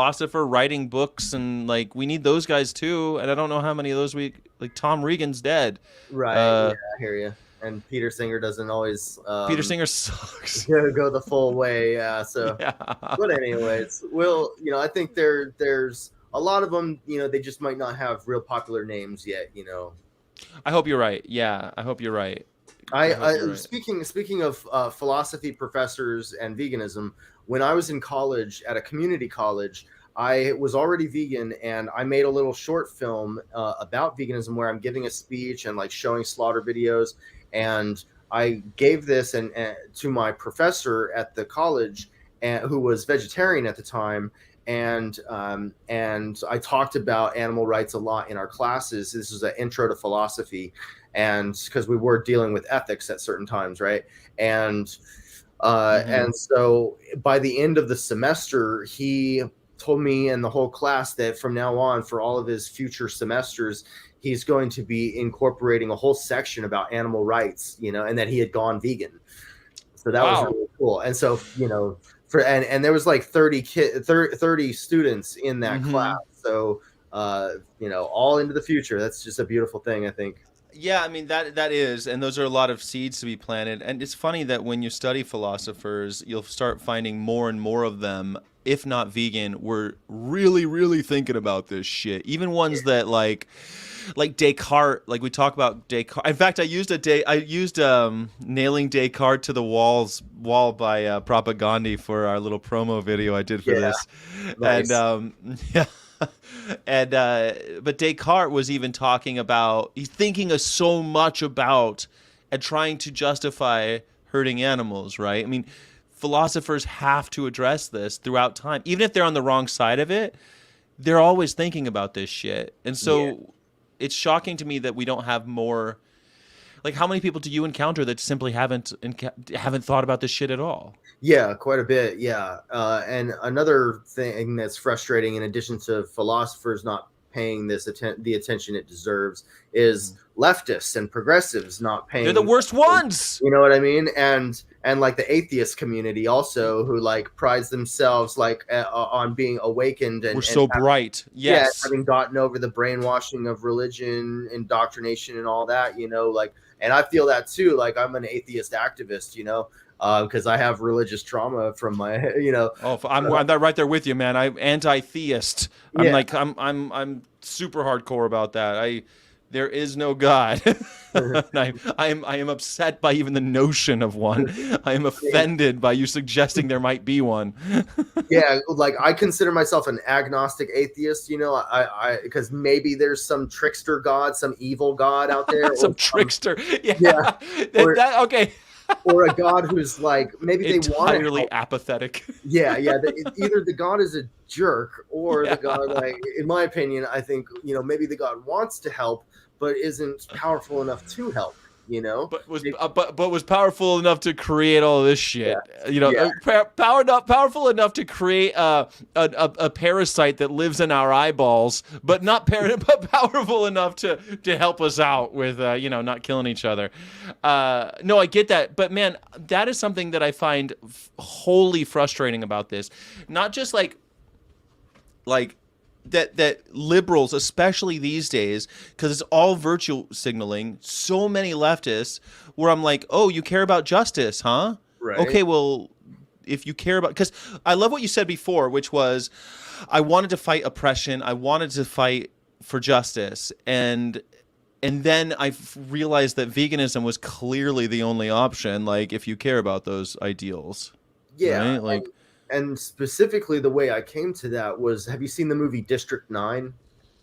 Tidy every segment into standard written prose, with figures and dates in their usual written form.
philosopher writing books, and like we need those guys too. And I don't know how many of those we like. Tom Regan's dead. Right. Yeah, Uh, I hear you. And Peter Singer doesn't always Peter Singer sucks. go the full way. Yeah. So, Yeah. but anyways, I think there's a lot of them. They just might not have real popular names yet. I hope you're right. Yeah, I hope you're right. I hope you're I right. speaking of philosophy professors and veganism, when I was in college at a community college, I was already vegan, and I made a little short film about veganism where I'm giving a speech and like showing slaughter videos, and I gave this and to my professor at the college, who was vegetarian at the time. And I talked about animal rights a lot in our classes. This is an intro to philosophy, and because we were dealing with ethics at certain times, right? And Hmm. and so by the end of the semester, he told me and the whole class that from now on, for all of his future semesters, he's going to be incorporating a whole section about animal rights, and that he had gone vegan. So that was Wow. really cool. And so, and there was like 30 students in that class. Hmm. So, all into the future. That's just a beautiful thing, I think. Yeah, I mean that is, and those are a lot of seeds to be planted. And it's funny that when you study philosophers, you'll start finding more and more of them, if not vegan, were really, really thinking about this shit. Even ones that like Descartes, like we talk about Descartes. In fact, I used nailing Descartes to the wall by Propagandhi for our little promo video I did for Yeah, this, and nice. yeah. And but Descartes was even talking about he's thinking of so much about and trying to justify hurting animals, right? I mean, philosophers have to address this throughout time, even if they're on the wrong side of it. They're always thinking about this shit, and Yeah. so it's shocking to me that we don't have more. Like, how many people do you encounter that simply haven't thought about this shit at all? Yeah, quite a bit. Yeah. And another thing that's frustrating, in addition to philosophers not paying the attention it deserves, is Mhm. leftists and progressives not They're the paying worst attention. ones. You know what I mean? And like the atheist community also, who like prides themselves like on being awakened We're and so bright. yeah, Yes. having gotten over the brainwashing of religion, indoctrination, and all that, like, and I feel that too. Like, I'm an atheist activist, because I have religious trauma from my, Oh, I'm right there with you, man. I'm anti-theist. I'm yeah. like I'm super hardcore about that. There is no God. I am upset by even the notion of one. I am offended by you suggesting there might be one. Yeah, like I consider myself an agnostic atheist, because maybe there's some trickster god, some evil god out there, or Some trickster. Yeah. yeah, or Okay. or a god who's like, maybe they want to Entirely help. apathetic. Yeah, yeah. Either the god is a jerk, or the god, Yeah. like, in my opinion, I think, maybe the god wants to help, but isn't powerful enough to help. But was powerful enough to create all this Yeah, shit. yeah, Powerful enough to create a parasite that lives in our eyeballs, but not but powerful enough to help us out with not killing each other. No, I get that, but man, that is something that I find wholly frustrating about this. Not just like that liberals, especially these days, because it's all virtue signaling, so many leftists where I'm like, oh, you care about justice, huh? right. Okay, well, if you care about, because I love what you said before, which was I wanted to fight oppression, I wanted to fight for justice, and then I realized that veganism was clearly the only option, like if you care about those ideals, Yeah, right? Like, and specifically the way I came to that was, have you seen the movie District 9?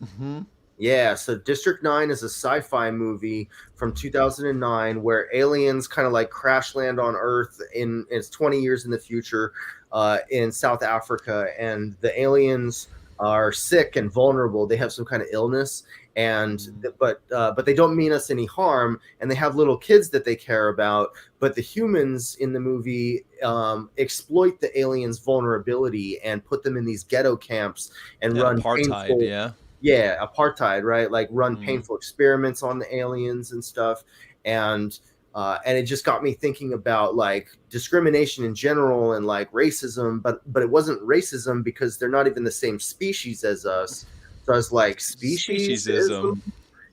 mhm. Yeah, so District 9 is a sci-fi movie from 2009 where aliens kind of like crash land on Earth it's 20 years in the future, in South Africa, and the aliens are sick and vulnerable. They have some kind of illness, and but they don't mean us any harm, and they have little kids that they care about. But the humans in the movie exploit the aliens' vulnerability and put them in these ghetto camps and Yeah, run apartheid, painful, yeah. yeah, apartheid, right? Like run Mm. painful experiments on the aliens and stuff. And And it just got me thinking about like discrimination in general and like racism, but it wasn't racism because they're not even the same species as us. So I was like, speciesism? Speciesism.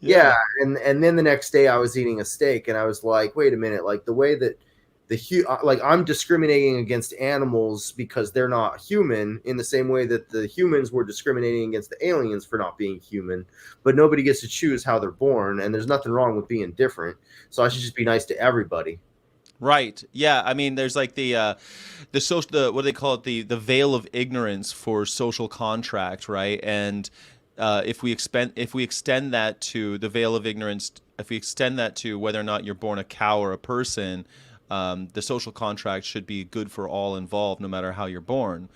Yeah, Yeah. and then the next day I was eating a steak and I was like, wait a minute, like the way that like I'm discriminating against animals because they're not human in the same way that the humans were discriminating against the aliens for not being human, but nobody gets to choose how they're born and there's nothing wrong with being different. So I should just be nice to everybody. Right. Yeah. I mean, there's like the social, the what do they call it, the veil of ignorance for social contract, right? And if we extend that to the veil of ignorance, if we extend that to whether or not you're born a cow or a person, the social contract should be good for all involved, no matter how you're born.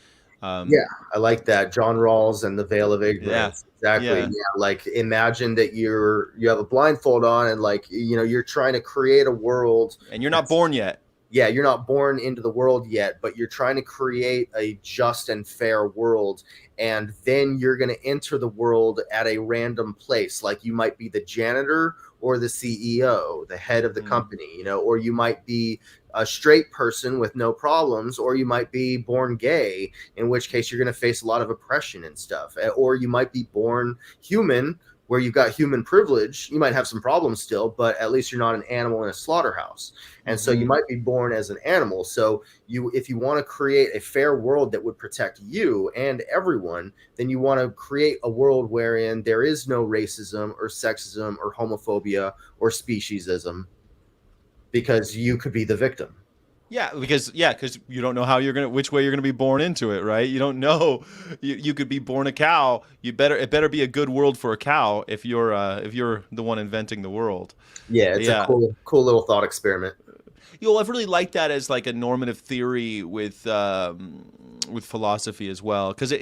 Yeah, Um, I like that. John Rawls and the Veil of yeah. Ignorance. Exactly. Yeah. Yeah, like imagine that you have a blindfold on and like you're trying to create a world And you're not that's born yet. yeah, you're not born into the world yet, but you're trying to create a just and fair world. And then you're going to enter the world at a random place. Like you might be the janitor or the CEO, the head of the Mm. company, or you might be a straight person with no problems, or you might be born gay, in which case you're going to face a lot of oppression and stuff. Or you might be born human, where you've got human privilege. You might have some problems still, but at least you're not an animal in a slaughterhouse. And so you Hmm. might be born as an animal. So if you want to create a fair world that would protect you and everyone, then you want to create a world wherein there is no racism or sexism or homophobia or speciesism, because you could be the victim. Because you don't know how you're gonna which way you're gonna be born into it, right? You don't know. You could be born a cow. It better be a good world for a cow if you're the one inventing the world. Yeah, it's a Yeah. cool little thought experiment. I've really liked that as like a normative theory with philosophy as well, because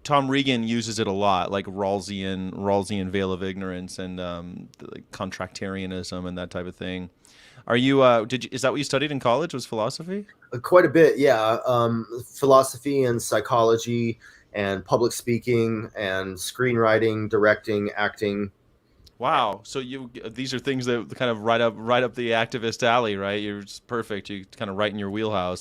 Tom Regan uses it a lot, like Rawlsian veil of ignorance and like contractarianism and that type of thing. Are you is that what you studied in college? Was philosophy? Quite a bit, yeah. Philosophy and psychology and public speaking and screenwriting, directing, acting. Wow. So these are things that kind of right up the activist alley, right? You're just perfect. You kind of right in your wheelhouse.